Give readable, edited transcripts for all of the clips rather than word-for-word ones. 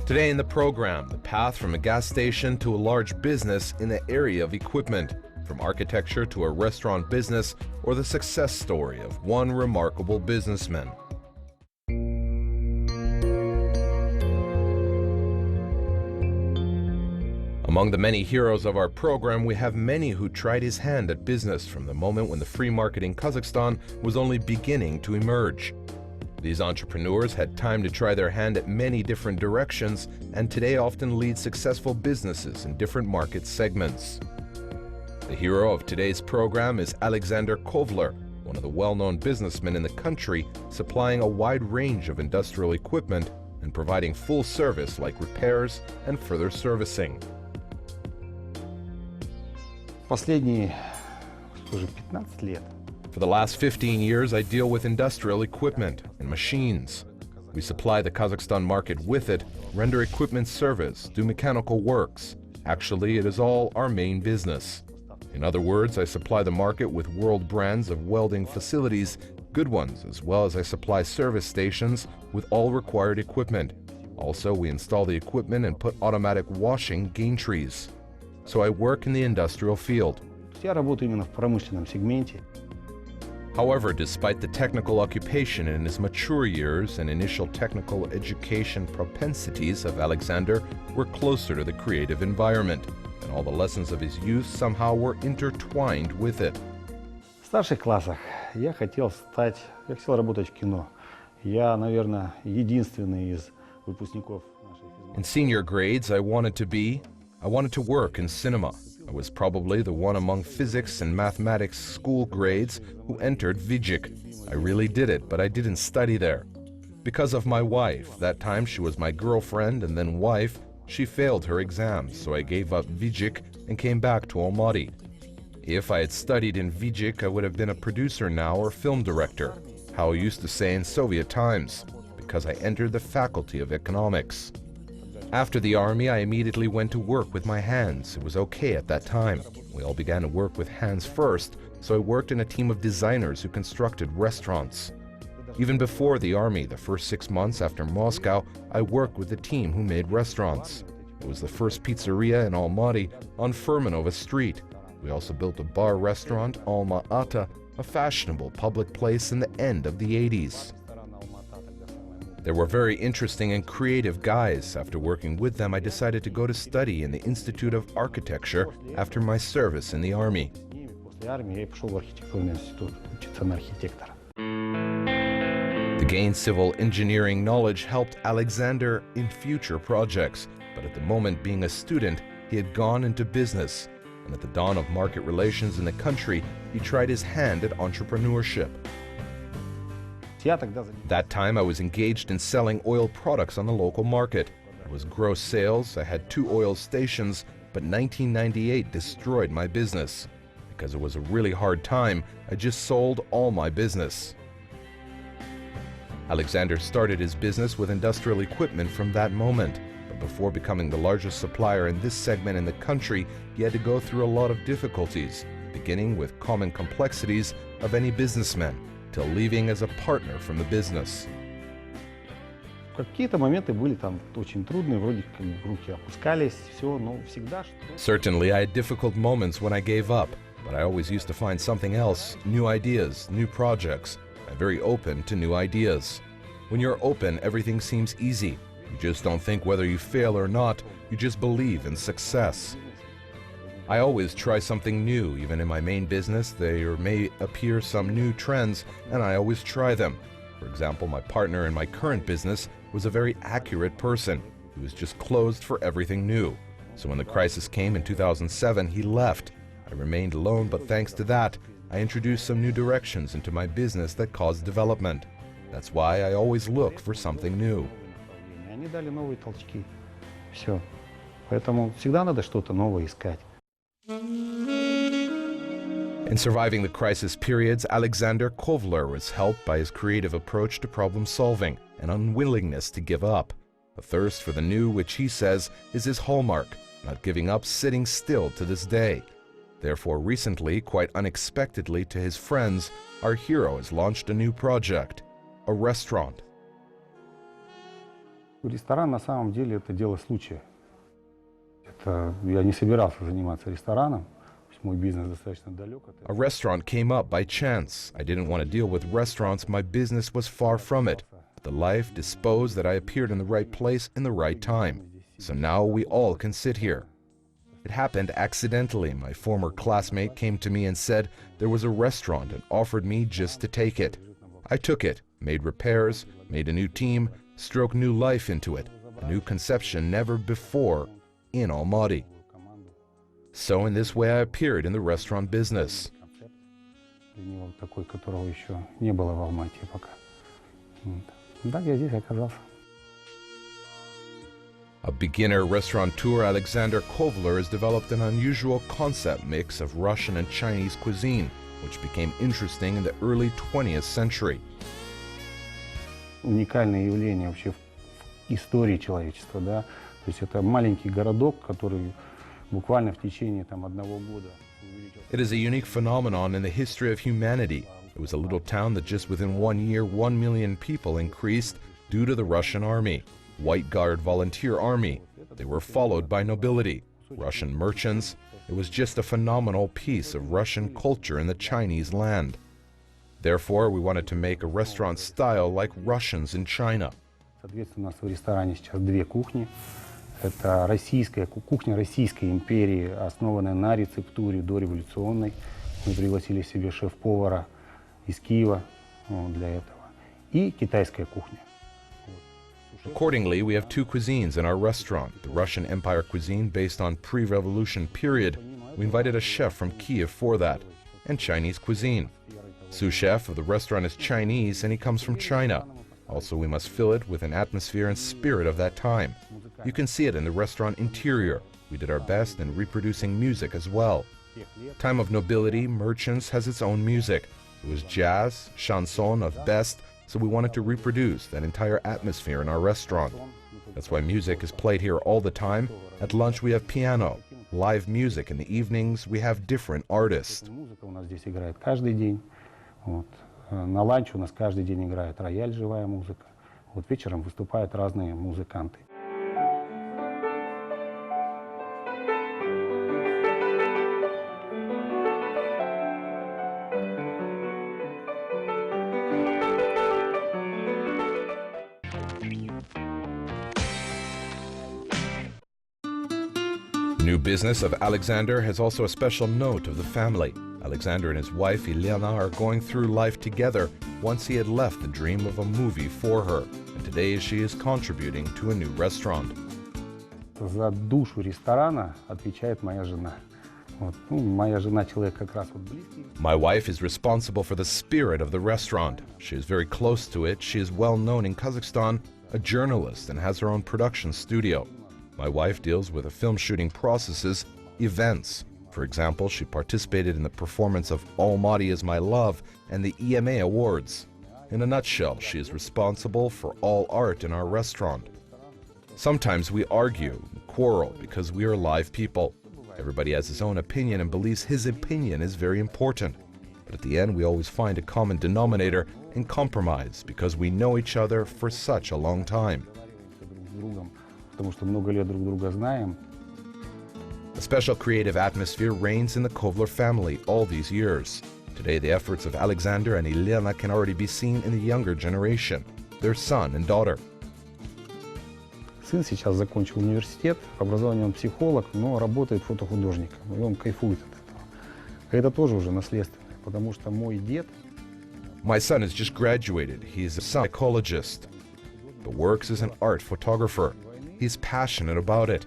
Today in the program, the path from a gas station to a large business in the area of equipment, from architecture to a restaurant business, or the success story of one remarkable businessman. Among the many heroes of our program, we have many who tried his hand at business from the moment when the free market in Kazakhstan was only beginning to emerge. These entrepreneurs had time to try their hand at many different directions and today often lead successful businesses in different market segments. The hero of today's program is Alexander Kovler, one of the well-known businessmen in the country, supplying a wide range of industrial equipment and providing full service like repairs and further servicing. Последние уже 15 лет. For the last 15 years, I deal with industrial equipment and machines. We supply the Kazakhstan market with it, render equipment service, do mechanical works. Actually, it is all our main business. In other words, I supply the market with world brands of welding facilities, good ones, as well as I supply service stations with all required equipment. Also, we install the equipment and put automatic washing gantries. So I work in the industrial field. Я работаю именно в промышленном сегменте. However, despite the technical occupation in his mature years and initial technical education propensities of Alexander were closer to the creative environment, and all the lessons of his youth somehow were intertwined with it. В старших классах я хотел работать в кино. Я, наверное, единственный из выпускников нашей физмат. In senior grades, I wanted to work in cinema. I was probably the one among physics and mathematics school grades who entered Jibek. I really did it, but I didn't study there. Because of my wife, that time she was my girlfriend and then wife, she failed her exams, so I gave up Jibek and came back to Almaty. If I had studied in Jibek, I would have been a producer now or film director, how I used to say in Soviet times, because I entered the faculty of economics. After the army, I immediately went to work with my hands. It was okay at that time. We all began to work with hands first, so I worked in a team of designers who constructed restaurants. Even before the army, the first 6 months after Moscow, I worked with the team who made restaurants. It was the first pizzeria in Almaty on Furmanova Street. We also built a bar restaurant, Alma Ata, a fashionable public place in the end of the 80s. They were very interesting and creative guys. After working with them, I decided to go to study in the Institute of Architecture after my service in the army. To gain civil engineering knowledge helped Alexander in future projects, but at the moment being a student, he had gone into business. And at the dawn of market relations in the country, he tried his hand at entrepreneurship. That time I was engaged in selling oil products on the local market. It was gross sales, I had 2 oil stations, but 1998 destroyed my business. Because it was a really hard time, I just sold all my business. Alexander started his business with industrial equipment from that moment, but before becoming the largest supplier in this segment in the country, he had to go through a lot of difficulties, beginning with common complexities of any businessman, till leaving as a partner from the business. Certainly, I had difficult moments when I gave up, but I always used to find something else, new ideas, new projects. I'm very open to new ideas. When you're open, everything seems easy. You just don't think whether you fail or not, you just believe in success. I always try something new. Even in my main business, there may appear some new trends, and I always try them. For example, my partner in my current business was a very accurate person. He was just closed for everything new. So when the crisis came in 2007, he left. I remained alone, but thanks to that, I introduced some new directions into my business that caused development. That's why I always look for something new. In surviving the crisis periods, Alexander Kovler was helped by his creative approach to problem solving and unwillingness to give up. A thirst for the new, which he says is his hallmark, not giving up, sitting still to this day. Therefore, recently, quite unexpectedly to his friends, our hero has launched a new project, a restaurant. Ресторан на самом деле это дело случая. Я не собирался заниматься рестораном, мой бизнес достаточно далек от этого. A restaurant came up by chance. I didn't want to deal with restaurants, my business was far from it. But the life disposed that I appeared in the right place in the right time. So now we all can sit here. It happened accidentally. My former classmate came to me and said there was a restaurant and offered me just to take it. I took it, made repairs, made a new team, stroked new life into it, a new conception never before in Almaty. So in this way I appeared in the restaurant business. Такой, которого еще не было в Алмате пока. Так я здесь оказался. A beginner restaurateur, Alexander Kovler, has developed an unusual concept mix of Russian and Chinese cuisine, which became interesting in the early 20th century. Уникальное явление вообще в истории человечества, да. То есть это маленький городок, который буквально в течение одного года. It is a unique phenomenon in the history of humanity. It was a little town that just within 1 year, 1 million people increased due to the Russian army, White Guard volunteer army. They were followed by nobility, Russian merchants. It was just a phenomenal piece of Russian culture in the Chinese land. Therefore, we wanted to make a restaurant style like Russians in China. Соответственно, у нас в ресторане сейчас две кухни. Это кухня Российской империи, основанная на рецептуре дореволюционной. Мы пригласили себе шеф-повара из Киева для этого. И китайская кухня. Accordingly, we have two cuisines in our restaurant. The Russian Empire cuisine based on pre-revolution period. We invited a chef from Kiev for that. And Chinese cuisine. Sous chef of the restaurant is Chinese and he comes from China. Also, we must fill it with an atmosphere and spirit of that time. You can see it in the restaurant interior. We did our best in reproducing music as well. Time of nobility, merchants has its own music. It was jazz, chanson of best, so we wanted to reproduce that entire atmosphere in our restaurant. That's why music is played here all the time. At lunch we have piano, live music. In the evenings we have different artists. Музыка у нас здесь играет каждый день. На ланч у нас каждый день играет рояль, живая музыка. Вечером выступают разные музыканты. New business of Alexander has also a special note of the family. Alexander and his wife Elena are going through life together once he had left the dream of a movie for her, and today she is contributing to a new restaurant. За душу ресторана отвечает моя жена. Моя жена человек как раз близкий. My wife is responsible for the spirit of the restaurant. She is very close to it. She is well known in Kazakhstan, a journalist, and has her own production studio. My wife deals with the film shooting processes, events. For example, she participated in the performance of Almaty Is My Love and the EMA Awards. In a nutshell, she is responsible for all art in our restaurant. Sometimes we argue, quarrel, because we are live people. Everybody has his own opinion and believes his opinion is very important. But at the end, we always find a common denominator and compromise because we know each other for such a long time. Потому что много лет друг друга знаем. A special creative atmosphere reigns in the Kovler family all these years. Today, the efforts of Alexander and Elena can already be seen in the younger generation, their son and daughter. Сын сейчас закончил университет, по образованию он психолог, но работает фотохудожником, и он кайфует от этого. Это тоже уже наследственное, потому что мой дед... My son has just graduated. He is a psychologist, but works as an art photographer. He's passionate about it.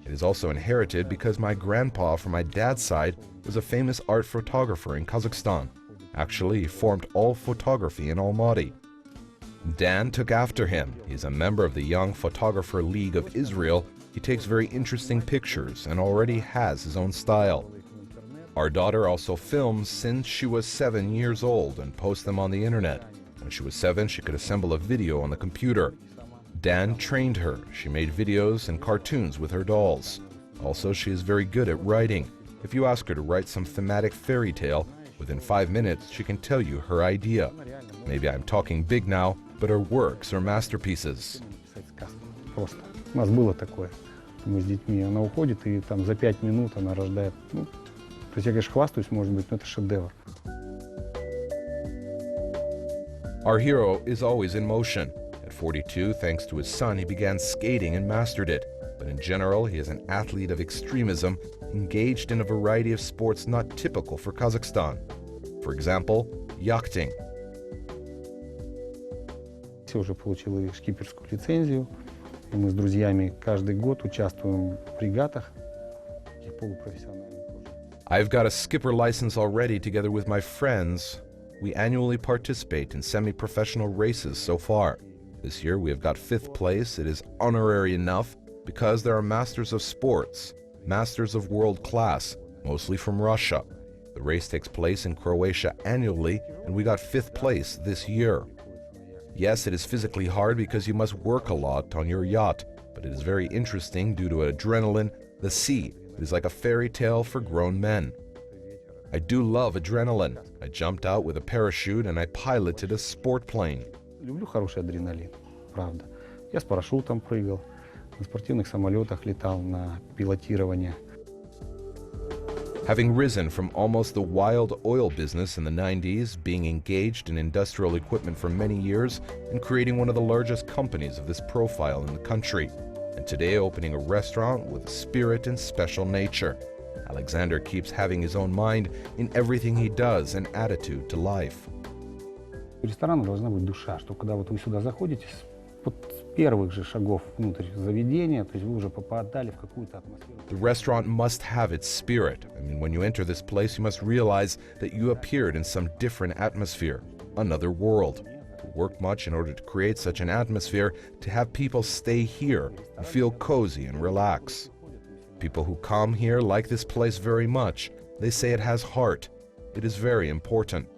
It is also inherited because my grandpa from my dad's side was a famous art photographer in Kazakhstan. Actually, he formed all photography in Almaty. Dan took after him. He's a member of the Young Photographer League of Israel. He takes very interesting pictures and already has his own style. Our daughter also films since she was 7 years old and posts them on the internet. When she was 7, she could assemble a video on the computer. Dan trained her. She made videos and cartoons with her dolls. Also, she is very good at writing. If you ask her to write some thematic fairy tale, within 5 minutes she can tell you her idea. Maybe I'm talking big now, but her works are masterpieces. Просто. У нас было такое. Мы с детьми, она уходит, и там за 5 минут она рождает. Ну, то есть я, конечно, хвастаюсь, может быть, но это шедевр. Our hero is always in motion. At 42, thanks to his son, he began skating and mastered it. But in general, he is an athlete of extremism, engaged in a variety of sports not typical for Kazakhstan. For example, yachting. Я уже получил и шкиперскую лицензию, и мы с друзьями каждый год участвуем в регатах, таких полупрофессиональных тоже. I've got a skipper license already together with my friends. We annually participate in semi-professional races so far. This year we have got 5th place. It is honorary enough because there are masters of sports, masters of world class, mostly from Russia. The race takes place in Croatia annually, and we got 5th place this year. Yes, it is physically hard because you must work a lot on your yacht, but it is very interesting due to adrenaline. The sea is like a fairy tale for grown men. I do love adrenaline. I jumped out with a parachute and I piloted a sport plane. Люблю хороший адреналин, правда. Я с парашютом прыгал, на спортивных самолетах летал, на пилотирование. Having risen from almost the wild oil business in the 90s, being engaged in industrial equipment for many years, and creating one of the largest companies of this profile in the country, and today opening a restaurant with a spirit and special nature. Alexander keeps having his own mind in everything he does and attitude to life. У ресторана должна быть душа, что когда вот вы сюда заходите, с первых же шагов внутрь заведения, то есть вы уже попадали в какую-то атмосферу. The restaurant must have its spirit. I mean, when you enter this place, you must realize that you appeared in some different atmosphere, another world. We work much in order to create such an atmosphere to have people stay here and feel cozy and relax. People who come here like this place very much. They say it has heart. It is very important.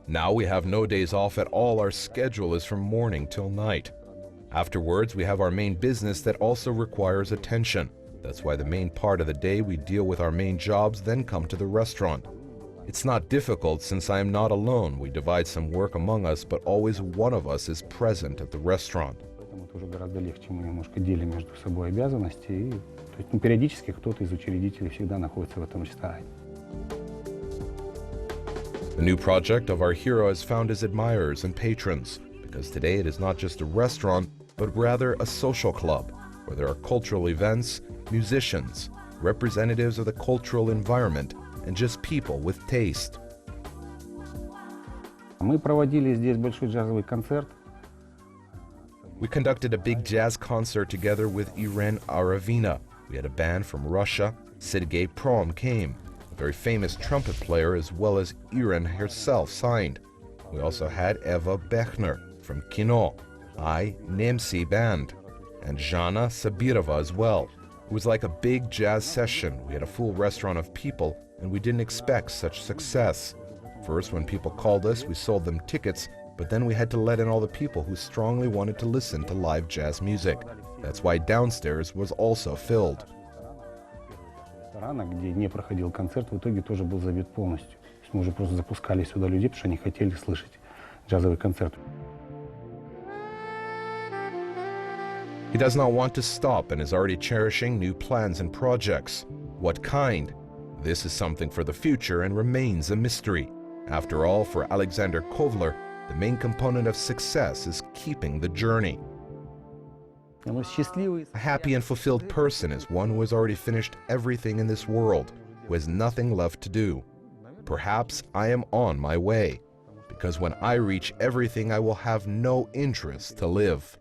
Now we have no days off at all. Our schedule is from morning till night. Afterwards, we have our main business that also requires attention. That's why the main part of the day we deal with our main jobs, then come to the restaurant. It's not difficult since I am not alone. We divide some work among us, but always one of us is present at the restaurant. Поэтому это уже гораздо легче, мы немножко делим между собой обязанности. И, то есть, периодически кто-то из учредителей всегда находится в этом ресторане. The new project of our hero has found his admirers and patrons, because today it is not just a restaurant, but rather a social club, where there are cultural events, musicians, representatives of the cultural environment, and just people with taste. Мы проводили здесь большой джазовый концерт. We conducted a big jazz concert together with Iren Aravina. We had a band from Russia. Sergei Prom came, a very famous trumpet player, as well as Iren herself signed. We also had Eva Bechner from Kino, Nemsi Band, and Zhana Sabirova as well. It was like a big jazz session. We had a full restaurant of people, and we didn't expect such success. First, when people called us, we sold them tickets, but then we had to let in all the people who strongly wanted to listen to live jazz music. That's why downstairs was also filled. Ресторана, где не проходил концерт, в итоге тоже был забит полностью. То есть мы уже просто запускали сюда людей, потому что они хотели слышать джазовый концерт. He does not want to stop and is already cherishing new plans and projects. What kind? This is something for the future and remains a mystery. After all, for Alexander Kovler, the main component of success is keeping the journey. A happy and fulfilled person is one who has already finished everything in this world, who has nothing left to do. Perhaps I am on my way, because when I reach everything, I will have no interest to live.